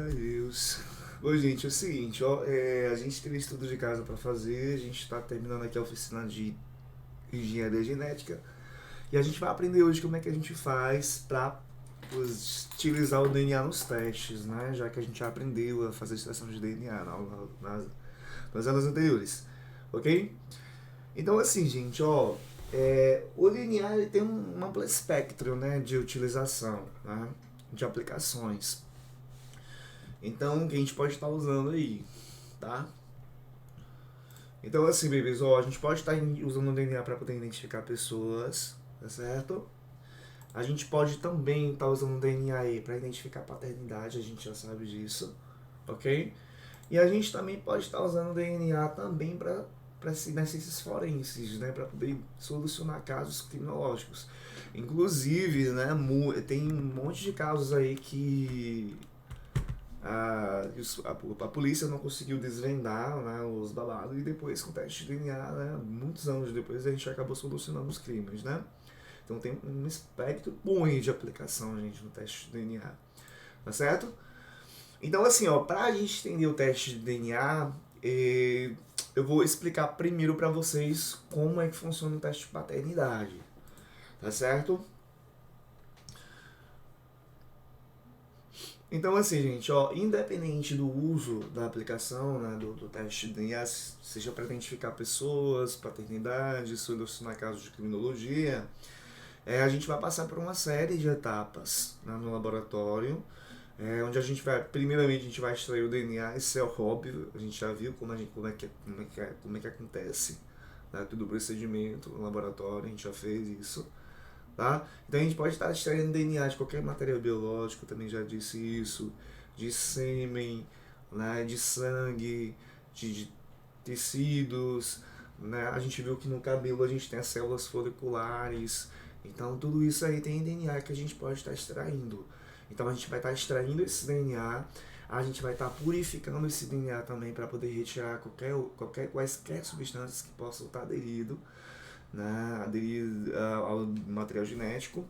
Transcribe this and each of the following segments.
Ai, Deus. Bom, gente, é o seguinte, ó, a gente teve estudo de casa pra fazer, a gente tá terminando aqui a oficina de engenharia genética e a gente vai aprender hoje como é que a gente faz pra utilizar o DNA nos testes, né? Já que a gente já aprendeu a fazer extração de DNA nas aulas anteriores, ok? Então, assim, gente, ó, o DNA ele tem um amplo espectro, né, de utilização, né, de aplicações. Então, que a gente pode estar usando aí, tá? Então, assim, bebês, ó, a gente pode estar usando o DNA para poder identificar pessoas, tá certo? A gente pode também estar usando o DNA aí para identificar paternidade, a gente já sabe disso, ok? E a gente também pode estar usando o DNA também para ciências forenses, né, para poder solucionar casos criminológicos. Inclusive, né, tem um monte de casos aí que a polícia não conseguiu desvendar, né, os babados, e depois com o teste de DNA, né, muitos anos depois a gente acabou solucionando os crimes, né? Então tem um espectro bom de aplicação, gente, no teste de DNA, tá certo? Então assim, ó, pra gente entender o teste de DNA, eu vou explicar primeiro pra vocês como é que funciona o teste de paternidade, tá certo? Então, assim, gente, ó, independente do uso da aplicação, né, do teste de DNA, seja para identificar pessoas, paternidade, solucionar casos de criminologia, a gente vai passar por uma série de etapas, né, no laboratório, onde a gente vai, primeiramente, a gente vai extrair o DNA, isso é óbvio, a gente já viu como é que acontece, né, todo o procedimento no laboratório, a gente já fez isso. Tá? Então a gente pode estar extraindo DNA de qualquer material biológico, também já disse isso, de sêmen, né, de sangue, de tecidos, né? A gente viu que no cabelo a gente tem as células foliculares, então tudo isso aí tem DNA que a gente pode estar extraindo. Então a gente vai estar extraindo esse DNA, a gente vai estar purificando esse DNA também para poder retirar quaisquer substâncias que possam estar aderido, né, aderir ao material genético,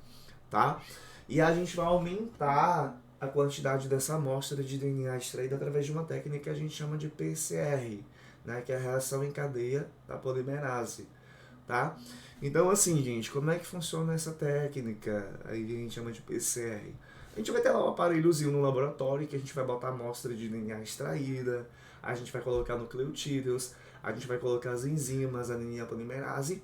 tá? E a gente vai aumentar a quantidade dessa amostra de DNA extraída através de uma técnica que a gente chama de PCR, né, que é a reação em cadeia da polimerase, tá? Então, assim, gente, como é que funciona essa técnica aí que a gente chama de PCR? A gente vai ter lá um aparelhozinho no laboratório que a gente vai botar a amostra de DNA extraída, a gente vai colocar nucleotídeos, a gente vai colocar as enzimas, a DNA polimerase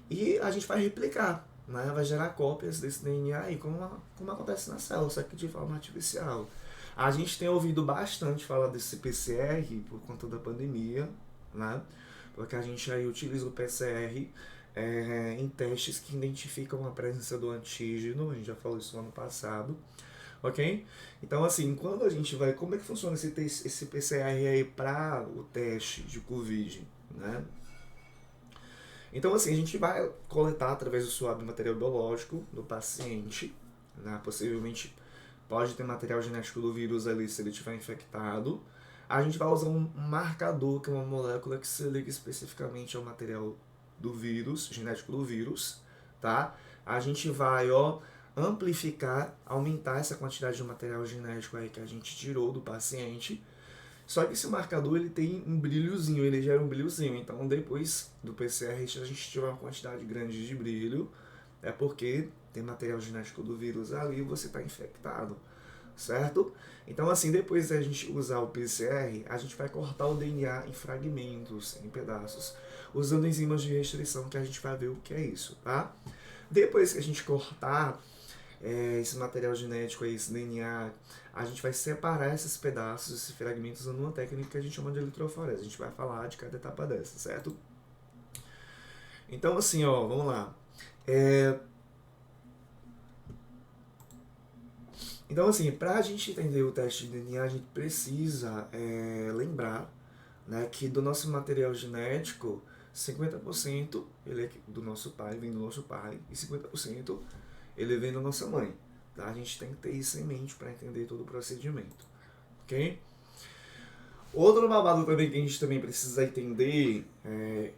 e a gente vai replicar, né? Vai gerar cópias desse DNA aí, como acontece na célula, só que de forma artificial. A gente tem ouvido bastante falar desse PCR por conta da pandemia, né? Porque a gente aí utiliza o PCR em testes que identificam a presença do antígeno, a gente já falou isso no ano passado, ok? Então, assim, quando a gente vai. Como é que funciona esse PCR aí para o teste de Covid, né? Então, assim, a gente vai coletar através do suave material biológico do paciente, né? Possivelmente pode ter material genético do vírus ali se ele estiver infectado. A gente vai usar um marcador, que é uma molécula que se liga especificamente ao material do vírus, genético do vírus, tá? A gente vai, ó, amplificar, aumentar essa quantidade de material genético aí que a gente tirou do paciente. Só que esse marcador ele tem um brilhozinho, ele gera um brilhozinho. Então depois do PCR, se a gente tiver uma quantidade grande de brilho, é porque tem material genético do vírus ali e você está infectado, certo? Então assim, depois da gente usar o PCR, a gente vai cortar o DNA em fragmentos, em pedaços, usando enzimas de restrição que a gente vai ver o que é isso, tá? Depois que a gente cortar esse material genético, esse DNA, a gente vai separar esses pedaços, esses fragmentos, usando uma técnica que a gente chama de eletroforese. A gente vai falar de cada etapa dessa, certo? Então, assim, ó, vamos lá. É, Então, assim, para a gente entender o teste de DNA, a gente precisa lembrar, né, que do nosso material genético, 50% ele é do nosso pai, vem do nosso pai, e 50% ele vem da nossa mãe. Tá? A gente tem que ter isso em mente para entender todo o procedimento, ok? Outro babado também que a gente também precisa entender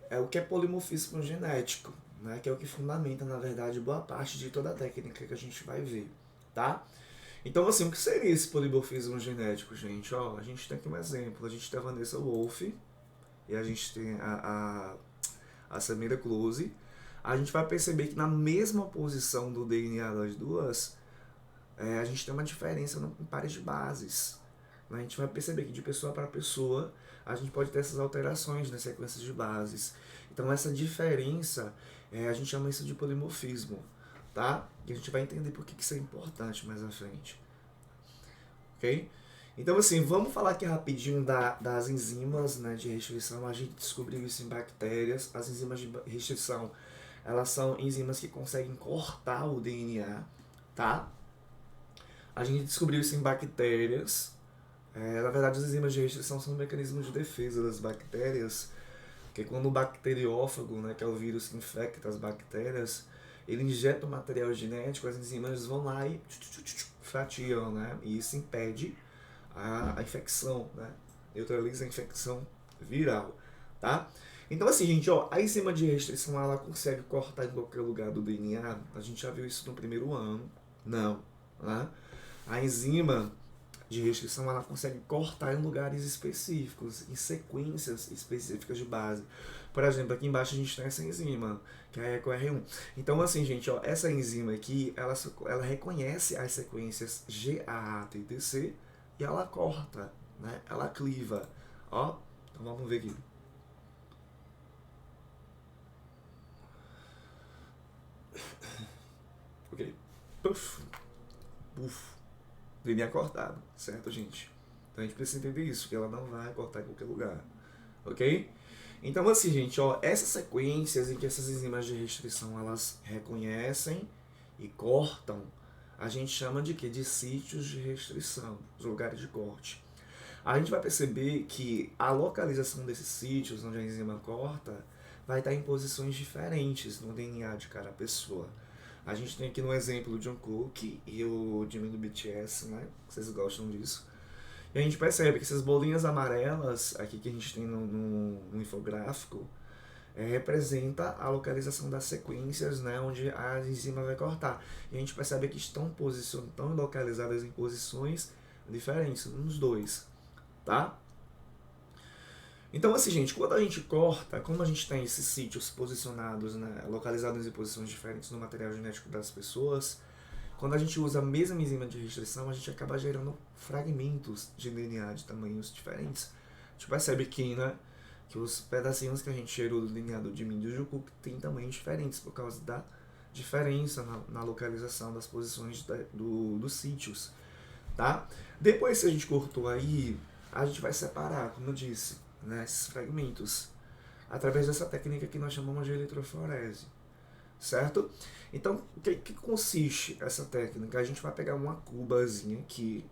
é o que é polimorfismo genético, né? Que é o que fundamenta, na verdade, boa parte de toda a técnica que a gente vai ver, tá? Então, assim, o que seria esse polimorfismo genético, gente? Ó, a gente tem aqui um exemplo. A gente tem a Vanessa Wolff e a gente tem a Samira Close. A gente vai perceber que na mesma posição do DNA das duas, a gente tem uma diferença em pares de bases. A gente vai perceber que de pessoa para pessoa, a gente pode ter essas alterações nas sequências de bases. Então, essa diferença, a gente chama isso de polimorfismo, tá? E a gente vai entender por que isso é importante mais à frente, ok? Então, assim, vamos falar aqui rapidinho das enzimas, né, de restrição. A gente descobriu isso em bactérias. As enzimas de restrição, elas são enzimas que conseguem cortar o DNA, tá? A gente descobriu isso em bactérias. Na verdade, as enzimas de restrição são mecanismos de defesa das bactérias, porque quando o bacteriófago, né, que é o vírus que infecta as bactérias, ele injeta o material genético, as enzimas vão lá e fatiam, né? E isso impede a infecção, né? Neutraliza a infecção viral, tá? Então, assim, gente, ó, a enzima de restrição, ela consegue cortar em qualquer lugar do DNA. A gente já viu isso no primeiro ano. Não, né? A enzima de restrição, ela consegue cortar em lugares específicos, em sequências específicas de base. Por exemplo, aqui embaixo a gente tem essa enzima, que é a EcoR1. Então, assim, gente, ó, essa enzima aqui, ela reconhece as sequências GAA, T e TC e ela corta, né? Ela cliva, ó. Então vamos ver aqui. Ok. Puf. Puf. DNA cortado, certo, gente? Então a gente precisa entender isso, que ela não vai cortar em qualquer lugar, ok? Então, assim, gente, ó, essas sequências em que essas enzimas de restrição elas reconhecem e cortam, a gente chama de quê? De sítios de restrição, os lugares de corte. A gente vai perceber que a localização desses sítios onde a enzima corta vai estar em posições diferentes no DNA de cada pessoa. A gente tem aqui no exemplo o Jungkook e o Jimin do BTS, né? Vocês gostam disso. E a gente percebe que essas bolinhas amarelas aqui que a gente tem no infográfico representa a localização das sequências, né, onde a enzima vai cortar. E a gente percebe que estão localizadas em posições diferentes nos dois, tá? Então, assim, gente, quando a gente corta, como a gente tem esses sítios posicionados, né, localizados em posições diferentes no material genético das pessoas, quando a gente usa a mesma enzima de restrição, a gente acaba gerando fragmentos de DNA de tamanhos diferentes. A gente percebe que, né, que os pedacinhos que a gente gerou do DNA do Jimin e do Jungkook têm tamanhos diferentes por causa da diferença na localização das posições dos sítios, tá? Depois que a gente cortou aí, a gente vai separar, como eu disse, né, esses fragmentos através dessa técnica que nós chamamos de eletroforese, certo? Então, o que consiste essa técnica? A gente vai pegar uma cubazinha aqui,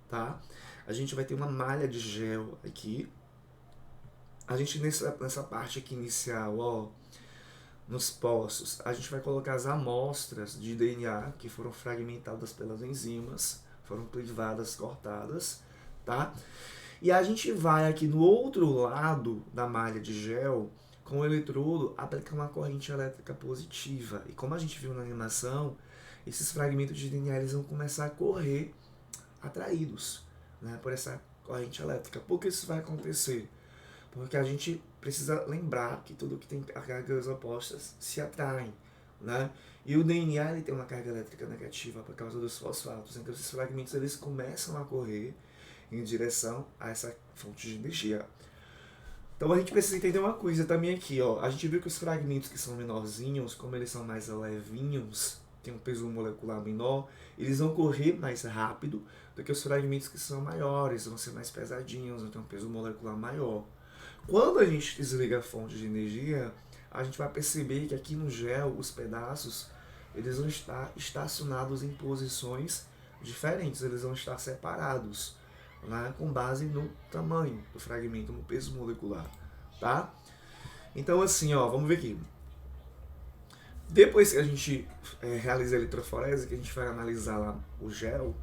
tá? A gente vai ter uma malha de gel aqui. A gente, nessa parte aqui inicial, ó, nos poços, a gente vai colocar as amostras de DNA que foram fragmentadas pelas enzimas, foram privadas, cortadas, tá? E a gente vai aqui no outro lado da malha de gel, com o eletrodo, aplicar uma corrente elétrica positiva. E como a gente viu na animação, esses fragmentos de DNA eles vão começar a correr atraídos, né, por essa corrente elétrica. Por que isso vai acontecer? Porque a gente precisa lembrar que tudo que tem cargas opostas se atraem, né? E o DNA ele tem uma carga elétrica negativa por causa dos fosfatos. Então esses fragmentos eles começam a correr em direção a essa fonte de energia. Então a gente precisa entender uma coisa também aqui, ó. A gente viu que os fragmentos que são menorzinhos, como eles são mais levinhos, tem um peso molecular menor, eles vão correr mais rápido do que os fragmentos que são maiores, vão ser mais pesadinhos, vão ter um peso molecular maior. Quando a gente desliga a fonte de energia, a gente vai perceber que aqui no gel, os pedaços, eles vão estar estacionados em posições diferentes, eles vão estar separados, né, com base no tamanho do fragmento, no peso molecular, tá? Então, assim, ó, vamos ver aqui. Depois que a gente realiza a eletroforese, que a gente vai analisar lá o gel,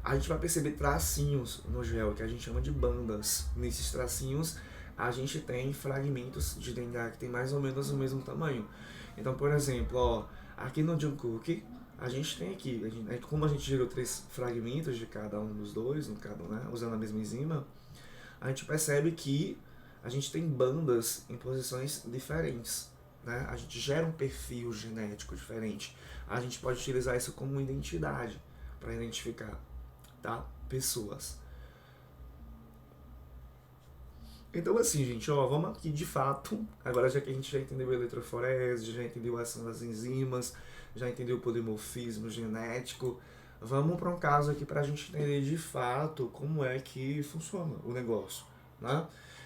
a gente vai perceber tracinhos no gel, que a gente chama de bandas. Nesses tracinhos, a gente tem fragmentos de DNA que tem mais ou menos o mesmo tamanho. Então, por exemplo, ó, aqui no Jungkook, a gente tem aqui, como a gente gerou 3 fragmentos de cada um dos dois, no caso, né, usando a mesma enzima, a gente percebe que a gente tem bandas em posições diferentes, né? A gente gera um perfil genético diferente. A gente pode utilizar isso como uma identidade para identificar, tá? Pessoas. Então assim, gente, ó, vamos aqui de fato, agora já que a gente já entendeu a eletroforese, já entendeu a ação das enzimas, já entendeu o polimorfismo genético, vamos para um caso aqui para a gente entender de fato como é que funciona o negócio, né?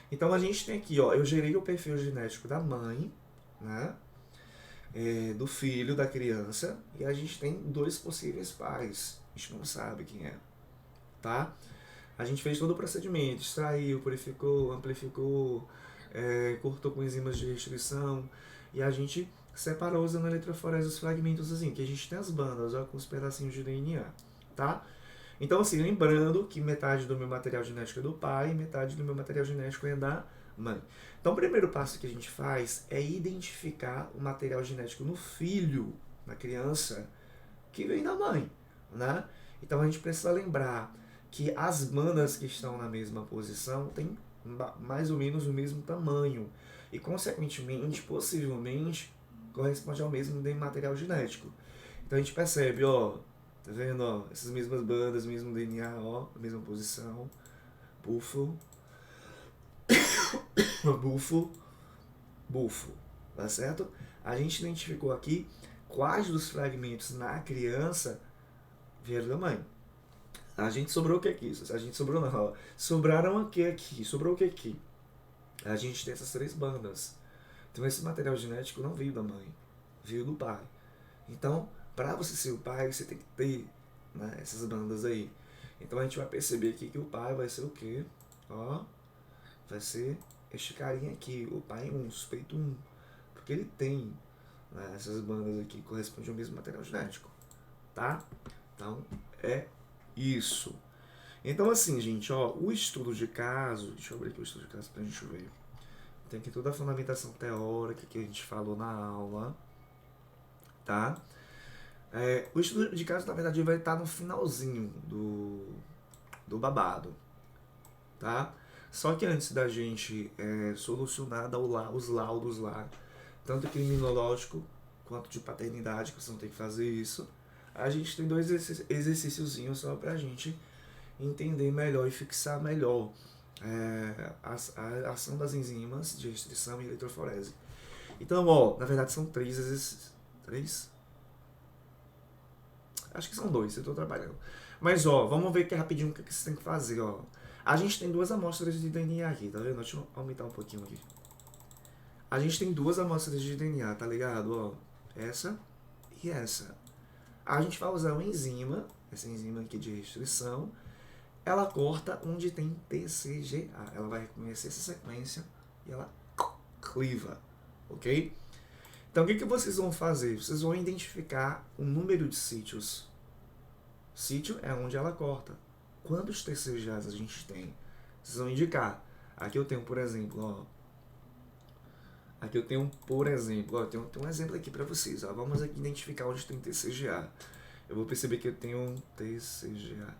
Então a gente tem aqui, ó, eu gerei o perfil genético da mãe, né? Do filho da criança, e a gente tem 2 possíveis pais. A gente não sabe quem é, tá? A gente fez todo o procedimento, extraiu, purificou, amplificou, cortou com enzimas de restrição, e a gente separou usando a eletroforese os fragmentos assim, que a gente tem as bandas, ó, com os pedacinhos de DNA, tá? Então, assim, lembrando que metade do meu material genético é do pai e metade do meu material genético é da mãe. Então, o primeiro passo que a gente faz é identificar o material genético no filho, na criança, que vem da mãe, né? Então, a gente precisa lembrar que as bandas que estão na mesma posição têm mais ou menos o mesmo tamanho e, consequentemente, possivelmente, corresponde ao mesmo material genético. Então, a gente percebe, ó, tá vendo, ó, essas mesmas bandas, mesmo DNA, ó, mesma posição, bufo, bufo, bufo, tá certo? A gente identificou aqui quais dos fragmentos na criança vieram da mãe. A gente sobrou o que aqui? A gente sobrou não, ó. Sobraram o que aqui? Sobrou o que aqui? A gente tem essas 3 bandas. Então esse material genético não veio da mãe, veio do pai. Então, para você ser o pai, você tem que ter, né, essas bandas aí. Então a gente vai perceber aqui que o pai vai ser o quê? Ó, vai ser este carinha aqui, o pai 1, suspeito 1. Porque ele tem, né, essas bandas aqui que correspondem ao mesmo material genético, tá? Então é isso. Então assim, gente, ó, o estudo de caso, deixa eu abrir aqui o estudo de caso pra gente ver. Tem aqui toda a fundamentação teórica que a gente falou na aula, tá? O estudo de caso, na verdade, vai estar no finalzinho do babado, tá? Só que antes da gente solucionar, dar os laudos lá, tanto criminológico quanto de paternidade, que você não tem que fazer isso, a gente tem 2 exercíciozinhos só pra gente entender melhor e fixar melhor a ação das enzimas de restrição e eletroforese. Então, ó, na verdade são 3 exercícios. 3? Acho que são 2, eu tô trabalhando. Mas, ó, vamos ver aqui rapidinho o que você tem que fazer, ó. A gente tem 2 amostras de DNA aqui, tá vendo? Deixa eu aumentar um pouquinho aqui. A gente tem 2 amostras de DNA, tá ligado? Ó, essa e essa. A gente vai usar uma enzima, essa enzima aqui de restrição. Ela corta onde tem TCGA. Ela vai reconhecer essa sequência e ela cliva, ok? Então, o que vocês vão fazer? Vocês vão identificar o número de sítios. Sítio é onde ela corta. Quantos TCGAs a gente tem? Vocês vão indicar. Aqui eu tenho, por exemplo, ó. Aqui eu tenho, por exemplo, ó, tem um exemplo aqui para vocês. Ó. Vamos aqui identificar onde tem TCGA. Eu vou perceber que eu tenho um TCGA.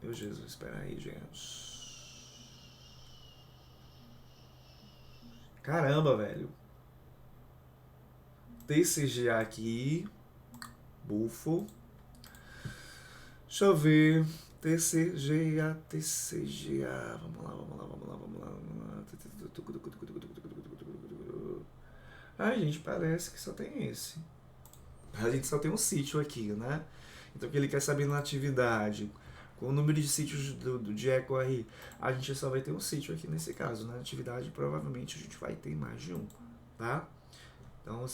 Meu Jesus, espera aí, gente. Caramba, velho. TCGA aqui. Bufo. Deixa eu ver. TCGA. Vamos lá. Ai, gente, parece que só tem esse. A gente só tem um sítio aqui, né? Então, o que ele quer saber na atividade? Com o número de sítios de eco aí, a gente só vai ter um sítio aqui nesse caso. Na atividade, provavelmente, a gente vai ter mais de um, tá? Então,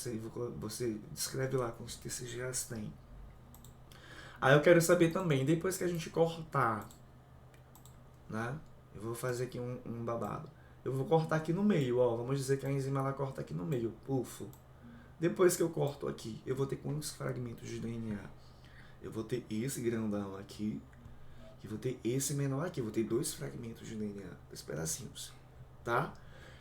você descreve lá quantos TCGAs tem. Aí eu quero saber também, depois que a gente cortar, né? Eu vou fazer aqui um babado. Eu vou cortar aqui no meio, ó. Vamos dizer que a enzima ela corta aqui no meio. Pufo. Depois que eu corto aqui, eu vou ter quantos fragmentos de DNA? Eu vou ter esse grandão aqui. E vou ter esse menor aqui. Eu vou ter 2 fragmentos de DNA. 2 pedacinhos. Tá?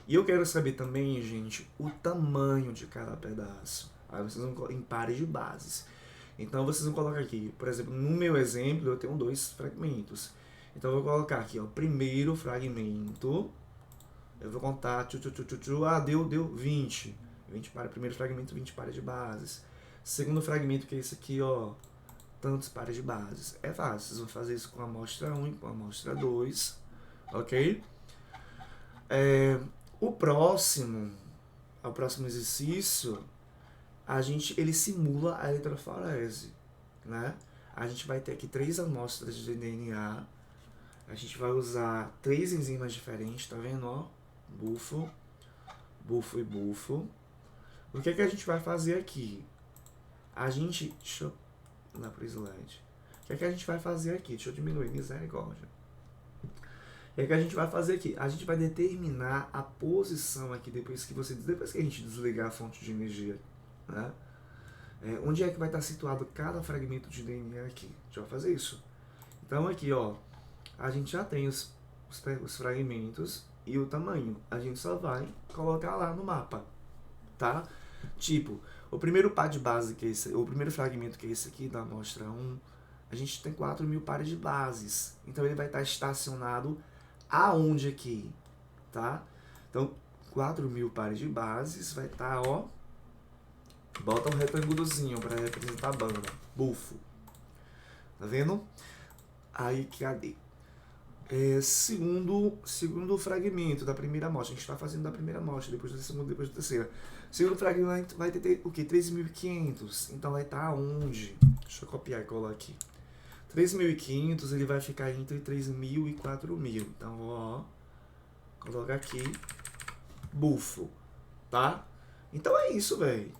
E eu quero saber também, gente, o tamanho de cada pedaço. Aí vocês vão em pares de bases. Então vocês vão colocar aqui, por exemplo, no meu exemplo eu tenho 2 fragmentos. Então eu vou colocar aqui, ó, primeiro fragmento, eu vou contar, deu 20. 20 pares, primeiro fragmento, 20 pares de bases. Segundo fragmento, que é esse aqui, ó, tantos pares de bases. É fácil, vocês vão fazer isso com a amostra 1 e com a amostra 2, ok? O próximo exercício, ele simula a eletroforese, né? A gente vai ter aqui 3 amostras de DNA, a gente vai usar 3 enzimas diferentes, tá vendo, ó? Bufo, bufo e bufo. O que é que a gente vai fazer aqui? Deixa eu dar pro slide. O que é que a gente vai fazer aqui? Deixa eu diminuir, misericórdia. O que é que a gente vai fazer aqui? A gente vai determinar a posição aqui depois que a gente desligar a fonte de energia, né? Onde é que vai estar situado cada fragmento de DNA aqui? A gente vai fazer isso. Então aqui, ó, a gente já tem os fragmentos e o tamanho. A gente só vai colocar lá no mapa, tá? Tipo, o primeiro par de base, que é esse, o primeiro fragmento, que é esse aqui, da amostra 1, a gente tem 4.000 pares de bases. Então ele vai estar estacionado aonde aqui, tá? Então, 4.000 pares de bases vai estar, ó, bota um retângulozinho para representar a banda, bufo. Tá vendo? Aí, cadê? Segundo fragmento da primeira amostra. A gente está fazendo da primeira amostra, depois da segunda, depois da terceira. Segundo fragmento vai ter o quê? 3.500. Então vai estar onde? Deixa eu copiar e colar aqui. 3.500 ele vai ficar entre 3.000 e 4.000. Então, ó, coloca aqui, bufo, tá? Então é isso, velho.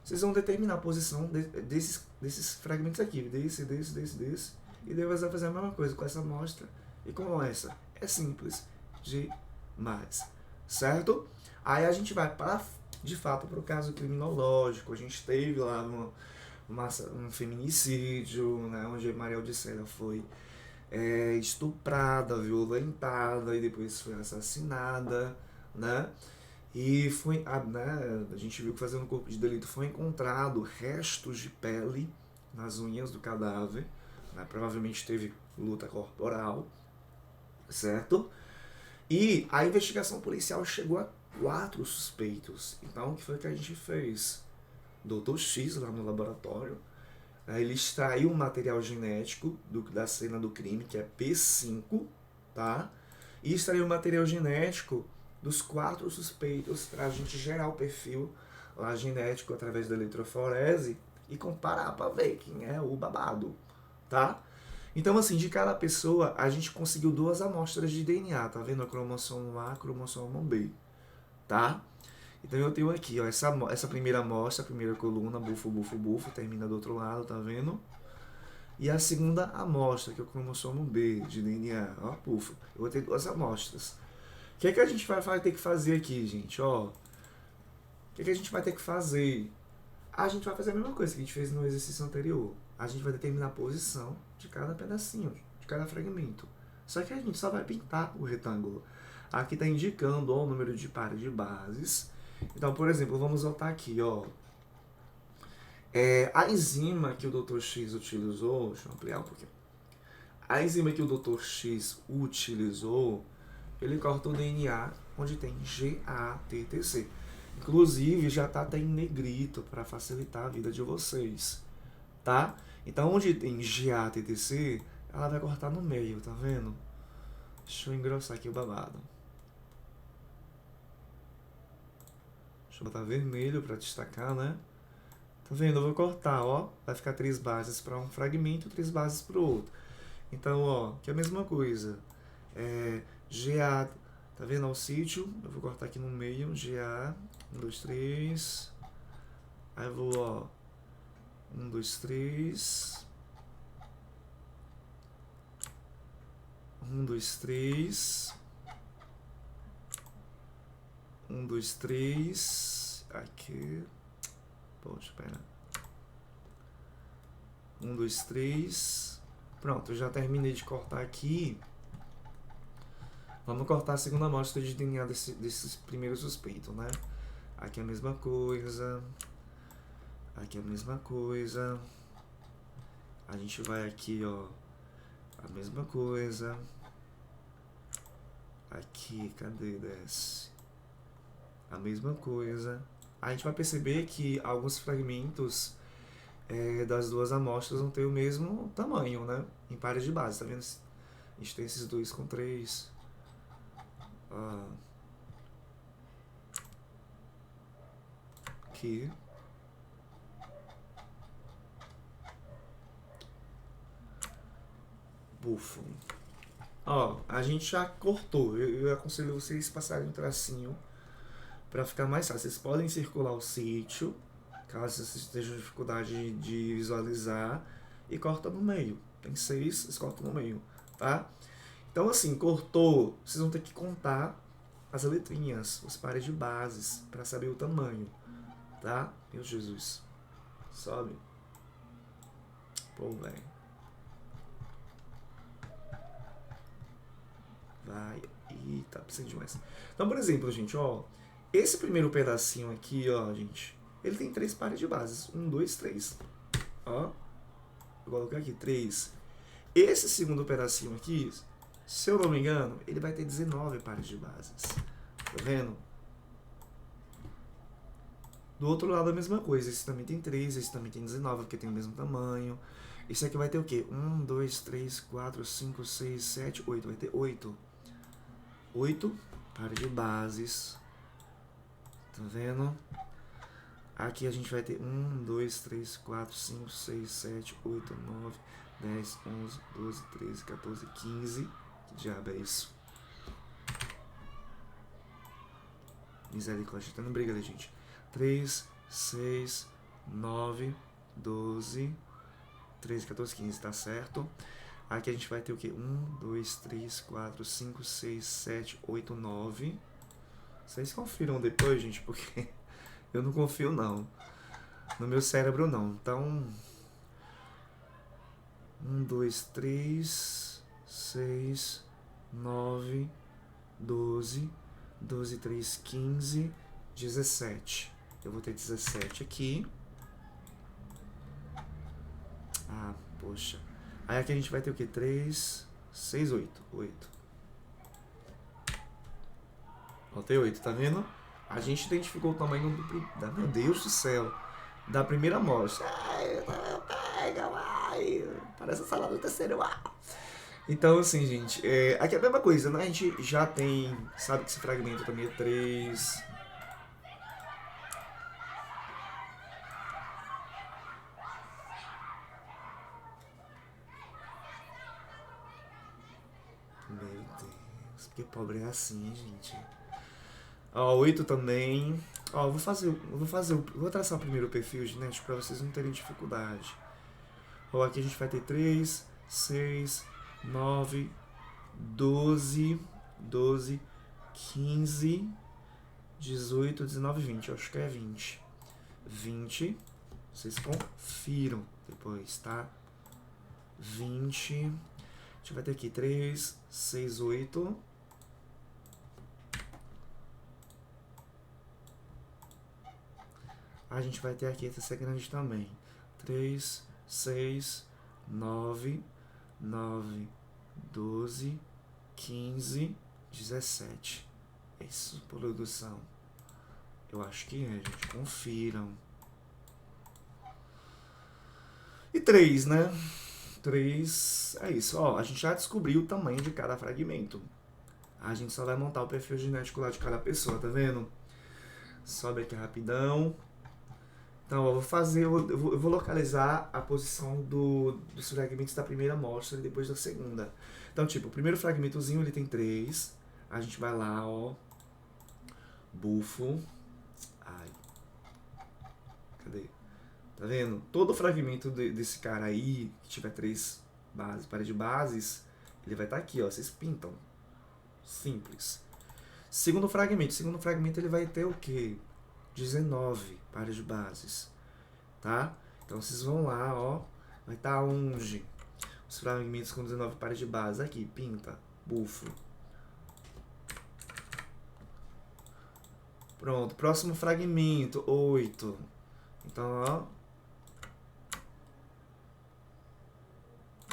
Vocês vão determinar a posição desses fragmentos aqui, desse. E daí você vai fazer a mesma coisa com essa amostra e com essa. É simples demais, certo? Aí a gente vai, de fato, para o caso criminológico. A gente teve lá um feminicídio, né, onde Maria Odisseia foi estuprada, violentada e depois foi assassinada, né? E foi, a gente viu que fazendo corpo de delito foi encontrado restos de pele nas unhas do cadáver, né? Provavelmente teve luta corporal, certo? E a investigação policial chegou a 4 suspeitos. Então, o que foi que a gente fez? Dr. X lá no laboratório, ele extraiu um material genético da cena do crime, que é P5, tá? E extraiu o material genético dos 4 suspeitos para a gente gerar o perfil lá genético através da eletroforese e comparar para ver quem é o babado, tá? Então, assim, de cada pessoa, a gente conseguiu 2 amostras de DNA, tá vendo? A cromossomo A, cromossomo B, tá? Então eu tenho aqui, ó, essa primeira amostra, a primeira coluna, bufo, bufo, bufo, termina do outro lado, tá vendo? E a segunda amostra, que é o cromossomo B de DNA, ó, bufo. Eu vou ter 2 amostras. O que é que a gente vai ter que fazer aqui, gente, ó? O que é que a gente vai ter que fazer? A gente vai fazer a mesma coisa que a gente fez no exercício anterior. A gente vai determinar a posição de cada pedacinho, de cada fragmento. Só que a gente só vai pintar o retângulo. Aqui está indicando, ó, o número de pares de bases. Então, por exemplo, vamos voltar aqui, ó. A enzima que o Dr. X utilizou, deixa eu ampliar um pouquinho. A enzima que o Dr. X utilizou, ele corta o DNA onde tem GATTC. Inclusive, já está até em negrito para facilitar a vida de vocês, tá? Então, onde tem GATTC, ela vai cortar no meio, tá vendo? Deixa eu engrossar aqui o babado. Deixa eu botar vermelho para destacar, né? Tá vendo? Eu vou cortar, ó. Vai ficar 3 bases para um fragmento, 3 bases para o outro. Então, ó, que é a mesma coisa. GA, tá vendo? Ó, o sítio. Eu vou cortar aqui no meio. GA, 1, 2, 3. Aí eu vou, ó. 1, 2, 3. 1, 2, 3. 1, 2, 3. Aqui. Poxa, pera. 1, 2, 3. Pronto, eu já terminei de cortar aqui. Vamos cortar a segunda amostra de DNA desses primeiros suspeitos, né? Aqui é a mesma coisa. Aqui é a mesma coisa. A gente vai aqui, ó, a mesma coisa. Aqui, cadê? Desce. A mesma coisa. A gente vai perceber que alguns fragmentos das duas amostras vão ter o mesmo tamanho, né? Em pares de base, tá vendo? A gente tem esses 2 com 3. Aqui. Bufo. Ó, a gente já cortou. Eu aconselho vocês passarem um tracinho para ficar mais fácil. Vocês podem circular o sítio, caso vocês estejam com dificuldade de visualizar, e corta no meio. Tem 6, vocês cortam no meio, tá? Então assim, cortou, vocês vão ter que contar as letrinhas, os pares de bases, para saber o tamanho, tá? Meu Jesus. Sobe. Pô, velho. Vai. Ih, tá precisando demais. Então, por exemplo, gente, ó. Esse primeiro pedacinho aqui, ó, gente. Ele tem 3 pares de bases. 1, 2, 3. Ó. Vou colocar aqui, 3. Esse segundo pedacinho aqui, se eu não me engano, ele vai ter 19 pares de bases. Tá vendo? Do outro lado a mesma coisa. Esse também tem 3, esse também tem 19, porque tem o mesmo tamanho. Esse aqui vai ter o quê? 1, 2, 3, 4, 5, 6, 7, 8. Vai ter 8. 8 pares de bases. Tá vendo? Aqui a gente vai ter 1, 2, 3, 4, 5, 6, 7, 8, 9, 10, 11, 12, 13, 14, 15. Que diabo é isso? Misericórdia, tá não briga ali, gente. 3, 6, 9, 12, 13, 14, 15, tá certo? Aqui a gente vai ter o quê? 1, 2, 3, 4, 5, 6, 7, 8, 9. Vocês confiram depois, gente, porque eu não confio, não. No meu cérebro, não. Então, 1, 2, 3, 6, 9, 12, 12, 3, 15, 17. Eu vou ter 17 aqui. Ah, poxa. Aí aqui a gente vai ter o quê? 3, 6, 8. 8. Ó, tem 8, tá vendo? A gente identificou o tamanho do... Meu Deus do céu. Da primeira amostra. Ai, pega, vai. Parece a sala do terceiro. Então, assim, gente, aqui é a mesma coisa, né? A gente já tem... Sabe que esse fragmento também é 3... Meu Deus, que pobre é assim, gente. Ó, 8 também. Ó, vou traçar primeiro o perfil genético para vocês não terem dificuldade. Ó, aqui a gente vai ter 3, 6, 9, 12, 12, 15, 18, 19, 20. Eu acho que é 20. 20. Vocês confiram depois, tá? 20. A gente vai ter aqui 3, 6, 8. A gente vai ter aqui essa grande também. 3, 6, 9, 9, 12, 15, 17. É isso, produção. Eu acho que é, gente. Confiram. E 3, né? 3, é isso. Ó, a gente já descobriu o tamanho de cada fragmento. A gente só vai montar o perfil genético lá de cada pessoa, tá vendo? Sobe aqui rapidão. Então, eu vou localizar a posição dos fragmentos da primeira amostra e depois da segunda. Então, tipo, o primeiro fragmentozinho ele tem 3. A gente vai lá, ó. Bufo. Ai. Cadê? Tá vendo? Todo fragmento desse cara aí, que tiver 3 bases, pares de bases, ele vai estar aqui, ó. Vocês pintam. Simples. Segundo fragmento ele vai ter o quê? 19 pares de bases, tá? Então vocês vão lá, ó, vai estar onde? Os fragmentos com 19 pares de bases, aqui, pinta, bufo. Pronto, próximo fragmento, 8. Então, ó,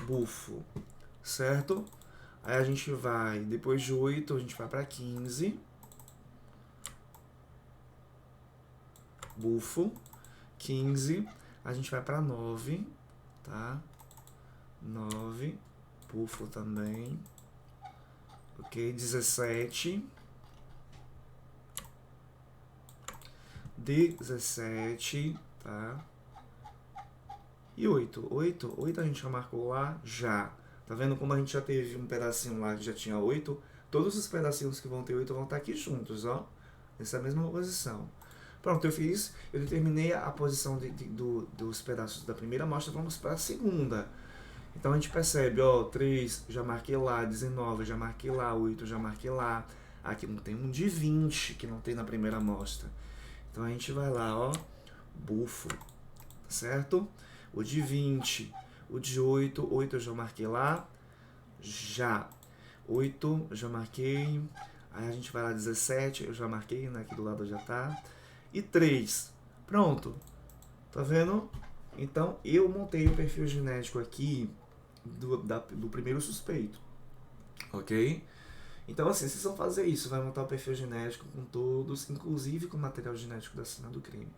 bufo, certo? Aí a gente vai, depois de 8, a gente vai para 15. Bufo. 15. A gente vai para 9, tá? 9. Bufo também. Ok, 17. 17, tá? E 8. 8 a gente já marcou lá? Já. Tá vendo como a gente já teve um pedacinho lá que já tinha 8? Todos os pedacinhos que vão ter 8 vão estar aqui juntos, ó. Nessa mesma posição. Pronto, eu determinei a posição dos pedaços da primeira amostra, vamos para a segunda. Então a gente percebe, ó, 3 já marquei lá, 19 já marquei lá, 8 já marquei lá. Aqui não tem um de 20 que não tem na primeira amostra. Então a gente vai lá, ó, bufo, certo? O de 20, o de 8, 8 eu já marquei lá, já. 8 eu já marquei, aí a gente vai lá, 17, eu já marquei, né, aqui do lado já tá. E 3, pronto, tá vendo? Então eu montei o perfil genético aqui do primeiro suspeito, ok? Então, assim, vocês vão fazer isso, vai montar o perfil genético com todos, inclusive com o material genético da cena do crime.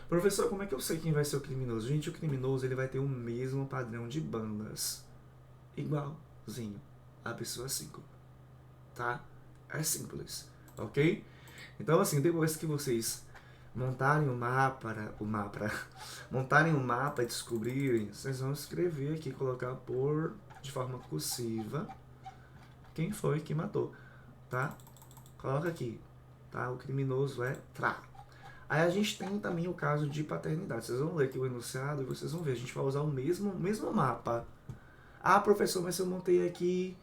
Professor, como é que eu sei quem vai ser o criminoso? Gente, o criminoso ele vai ter o mesmo padrão de bandas, igualzinho a pessoa 5, tá? É simples, ok? Então, assim, depois que vocês montarem montarem o mapa e descobrirem, vocês vão escrever aqui, colocar de forma cursiva quem foi que matou, tá? Coloca aqui, tá? O criminoso é Tra. Aí a gente tem também o caso de paternidade. Vocês vão ler aqui o enunciado e vocês vão ver. A gente vai usar o mesmo mapa. Ah, professor, mas se eu montei aqui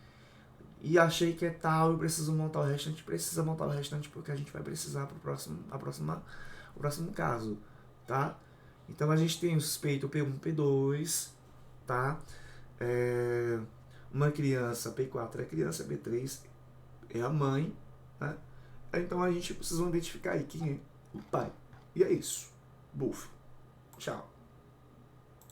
e achei que é tal, eu preciso montar o restante. Precisa montar o restante porque a gente vai precisar para o próximo caso, tá? Então a gente tem o suspeito P1, P2, tá? Uma criança, P4 é a criança, P3 é a mãe, né? Então a gente precisa identificar aí quem é o pai. E é isso. Bufo. Tchau.